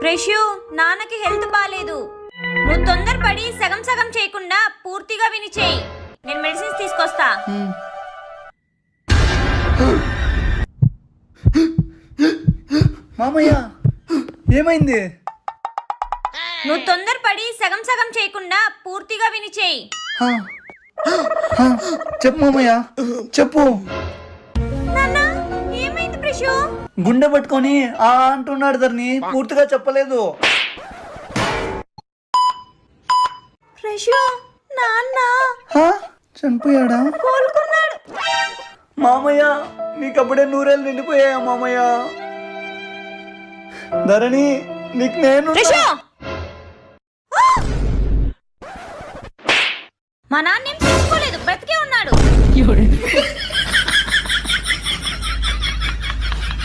ప్రెష్యూ, నాన్నకి హెల్త్ బాలేదు. నువ్వు తొందరపడి సగం సగం చేయకుండా పూర్తిగా విని చేయి. నేను మెడిసిన్స్ తీసుకొస్తా. మామయ్య ఏమైంది? నువ్వు తొందరపడి సగం సగం చేయకుండా పూర్తిగా విని చేయి. చెప్పు మామయ్య, చెప్పు. నాన్న, ఏమైంది ప్రెష్యూ? గుండె పట్టుకొని అంటున్నాడు ధరణి, పూర్తిగా చెప్పలేదు. ప్రెష్యూ, నాన్న చనిపోయాడా? కోలుకున్నాడు. మామయ్య నీకు అప్పుడే 100 ఏళ్ళు నిండిపోయాయా మామయ్య? ధరణి నీకు నేను మా నాన్న